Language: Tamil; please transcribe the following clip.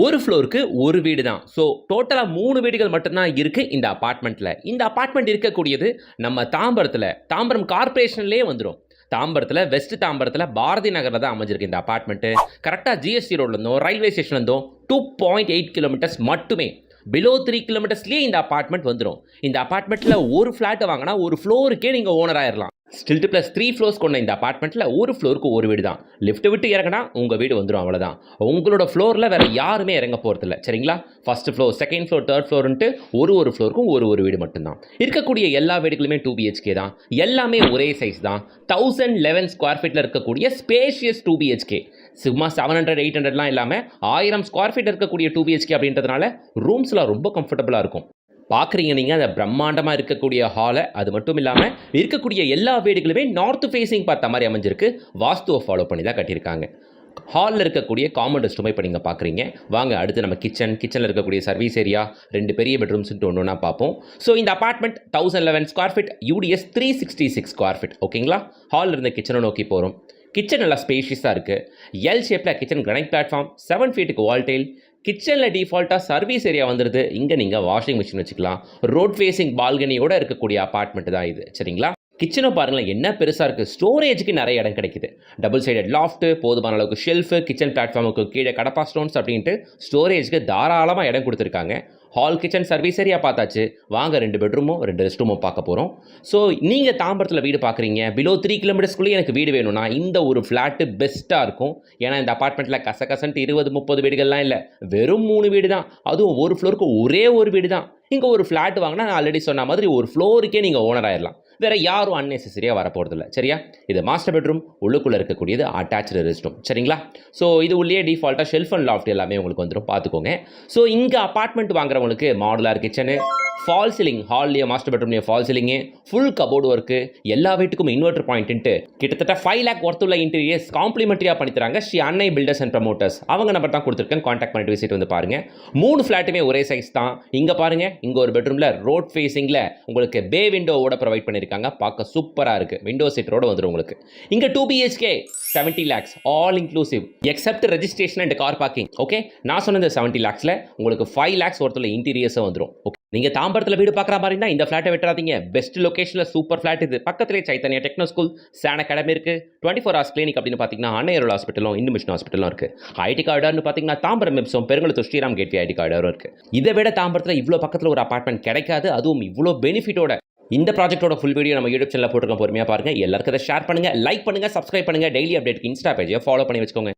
ஒரு ஃப்ளோருக்கு ஒரு வீடு தான். ஸோ டோட்டலாக 3 வீடுகள் மட்டும்தான் இருக்குது இந்த அப்பார்ட்மெண்ட்டில். இந்த அப்பார்ட்மெண்ட் இருக்கக்கூடியது நம்ம தாம்பரத்தில், தாம்பரம் கார்ப்பரேஷன்லேயே வந்துடும். தாம்பரத்தில், வெஸ்ட் தாம்பரத்தில் பாரதி நகரில் தான் அமைஞ்சிருக்கு இந்த அப்பார்ட்மெண்ட்டு. கரெக்டாக ஜிஎஸ்டி ரோட்லேருந்தும் ரயில்வே ஸ்டேஷன்லேருந்தும் 2.8 கிலோமீட்டர்ஸ் மட்டுமே, பிலோ 3 கிலோமீட்டர்ஸ்லேயே இந்த அப்பார்ட்மெண்ட் வந்துடும். இந்த அப்பார்ட்மெண்ட்டில் ஒரு ஃப்ளாட்டை வாங்கினா ஒரு ஃப்ளோருக்கே நீங்கள் ஓனர் ஆயிடலாம். ஸ்டில்ட் ப்ளஸ் 3 ஃப்ளோர்ஸ் கொண்ட இந்த அப்பார்ட்மெண்ட்டில் ஒரு ஃப்ளோருக்கு ஒரு வீடு தான். லிஃப்ட் விட்டு இறங்கினா உங்கள் வீடு வந்துடும், அவ்வளோதான். உங்களோட ஃப்ளோரில் வேறு யாருமே இறங்க போகிறதில்ல, சரிங்களா? First floor, second floor, third ஃப்ளோர்ன்ட்டு ஒரு ஃப்ளோருக்கும் ஒரு வீடு மட்டும்தான். இருக்கக்கூடிய எல்லா வீடுகளுமே 2 BHK தான். எல்லாமே ஒரே சைஸ் தான். 1011 ஸ்கொயர் ஃபீட்டில் இருக்கக்கூடிய ஸ்பேஷியஸ் 2 BHK. சும்மா 700 800லாம் இல்லாமல் 1000 ஸ்கொயர் ஃபீட் இருக்கக்கூடிய 2 BHK அப்படின்றதுனால ரூம்ஸ்லாம் ரொம்ப கம்ஃபர்டபுளாக இருக்கும். பார்க்குறீங்க நீங்கள் அந்த பிரம்மாண்டமாக இருக்கக்கூடிய ஹாலை. அது மட்டும் இல்லாமல் இருக்கக்கூடிய எல்லா வீடுகளுமே நார்த் ஃபேஸிங் பார்த்த மாதிரி அமைஞ்சிருக்கு. வாஸ்துவை ஃபாலோ பண்ணி தான் கட்டியிருக்காங்க. ஹாலில் இருக்கக்கூடிய காமன் ரெஸ்ட் ரூமை இப்போ நீங்கள் பார்க்குறீங்க. வாங்க அடுத்து நம்ம கிச்சனில் இருக்கக்கூடிய சர்வீஸ் ஏரியா, 2 பெரிய பெட்ரூம்ஸ்ட்டு ஒன்று பார்ப்போம். ஸோ இந்த apartment 1011 square feet, UDS 366 square feet, ஓகேங்களா? ஹாலில் இருந்த கிச்சனை நோக்கி போகிறோம். கிச்சன் நல்லா ஸ்பேஷியஸாக இருக்குது. எல் ஷேப்பில் கிச்சன், கிரானைட் பிளாட்ஃபார்ம், 7 ஃபீட்டுக்கு வால் டைல். கிச்சனில் டிஃபால்ட்டாக சர்வீஸ் ஏரியா வந்துடுது. இங்கே நீங்கள் வாஷிங் மிஷின் வச்சுக்கலாம். ரோட் ஃபேஸிங் பால்கனியோடு இருக்கக்கூடிய அப்பார்ட்மெண்ட் தான் இது, சரிங்களா? கிச்சனை பாருங்களேன், என்ன பெருசாக இருக்குது. ஸ்டோரேஜுக்கு நிறைய இடம் கிடைக்குது. டபுள் சைடட் லாஃப்ட்டு, போதுமான அளவுக்கு ஷெல்ஃபு, கிச்சன் பிளாட்ஃபார்முக்கு கீழே கடப்பா ஸ்டோன்ஸ் அப்படின்ட்டு ஸ்டோரேஜுக்கு தாராளமாக இடம் கொடுத்துருக்காங்க. ஹால், கிச்சன், சர்வீஸ் ஏரியா பார்த்தாச்சு. வாங்க 2 பெட்ரூமும் 2 ரெஸ்ட் ரூமும் பார்க்க போகிறோம். ஸோ நீங்கள் தாம்பரத்தில் வீடு பார்க்குறீங்க, பிலோ 3 கிலோமீட்டர்ஸ்குள்ளேயே எனக்கு வீடு வேணும்னா இந்த ஒரு ஃப்ளாட்டு பெஸ்ட்டாக இருக்கும். ஏன்னா இந்த அப்பார்ட்மெண்ட்டில் கசகசன்ட்டு 20-30 வீடுகள்லாம் இல்லை, வெறும் 3 வீடு தான். அதுவும் ஒரு ஃப்ளோருக்கு ஒரே ஒரு வீடு தான். இங்கே ஒரு ஃப்ளாட் வாங்கினா நான் ஆல்ரெடி சொன்ன மாதிரி ஒரு ஃப்ளோருக்கே நீங்கள் ஓனர் ஆயிடலாம். வேறு யாரும் அன்னெசரியாக வரப்போகிறதில்ல, சரியா? இது மாஸ்டர் பெட்ரூம், உள்ளுக்குள்ளே இருக்கக்கூடியது அட்டாச்சு ரெஸ்ட் ரூம், சரிங்களா? ஸோ இது உள்ளே டிஃபால்ட்டாக ஷெல்ஃப் அண்ட் லாஃப்ட் எல்லாமே உங்களுக்கு வந்துடும், பார்த்துக்கோங்க. ஸோ இங்கே அப்பார்ட்மெண்ட் வாங்குறவங்களுக்கு மாடுலார் கிச்சனு, ஃபால் சீலிங், ஹால்லேயே மாஸ்டர் பெட்ரூம்லேயே fall ceiling, full cupboard work, எல்லா வீட்டுக்கும் இன்வெர்டர் பாயிண்ட்டு, கிட்டத்தட்ட 5 lakh ஒர்த்துள்ள இன்டீரியர்ஸ் காம்ப்ளிமெண்ட்ரியாக பண்ணி தராங்க ஸ்ரீ அன்னை பில்டர்ஸ் அண்ட் ப்ரமோட்டர்ஸ். அவங்க நம்பர் தான் கொடுத்துருக்கேன், கான்டாக்ட் பண்ணிட்டு விசிட் வந்து பாருங்கள். 3 ஃப்ளாட்டுமே ஒரே சைஸ் தான். இங்கே பாருங்கள், இங்கே ஒரு பெட்ரூமில் ரோட் ஃபேஸிங்கில் உங்களுக்கு பே விண்டோவோட ப்ரொவைட் பண்ணியிருக்காங்க. பார்க்க சூப்பராக இருக்குது. விண்டோ சீட்டரோட வந்துடும் உங்களுக்கு. இங்கே 2 BHK 70 lakhs all inclusive accept registration and car parking. Okay, நான் சொன்ன 70 lakhsல உங்களுக்கு 5 lakhs ஒருத்தர் இன்டீரியர்ஸும் வந்துடும். ஓகே, நீங்கள் தாம்பரத்தில் வீடு பார்க்குற மாதிரி இருந்தால் இந்த ஃப்ளாட்டை விட்டுறாதீங்க. பெஸ்ட் லொக்கேஷனில் சூப்பர் ஃப்ளாட் இது. பக்கத்துலேயே Chaitanya techno school, San academy இருக்குது. 24 hours கிளினிக் அப்படின்னு பார்த்தீங்கன்னா அன்னையரோட ஹாஸ்பிட்டலும் இந்து மிஷன் ஹாஸ்பிட்டலும் இருக்குது. ஐடி கார்டர்னு பார்த்தீங்கன்னா தாம்பரம் மிப்ஸும் பெருங்குளத்தூர் ஸ்ரீராம் கேட்வே ஐடி கார்டரும் இருக்குது. இதை விட தாம்பரத்தில் இவ்வளோ பக்கத்தில் ஒரு அப்பார்ட்மெண்ட் கிடைக்காது, அதுவும் இவ்வளோ பெனிஃபிட்டோட. இந்த ப்ராஜெக்ட்டோட ஃபுல் வீடியோ நம்ம யூடியூப் சேனலில் போட்டுருக்கோம், பொறுமையாக பாருங்கள். எல்லாருக்கும் அதை ஷேர் பண்ணுங்கள், லைக் பண்ணுங்கள், சப்ஸ்கிரைப் பண்ணுங்கள். டெய்லி அப்டேட்டுக்கு இன்ஸ்டா பேஜை ஃபாலோ பண்ணி வச்சுக்கோங்க.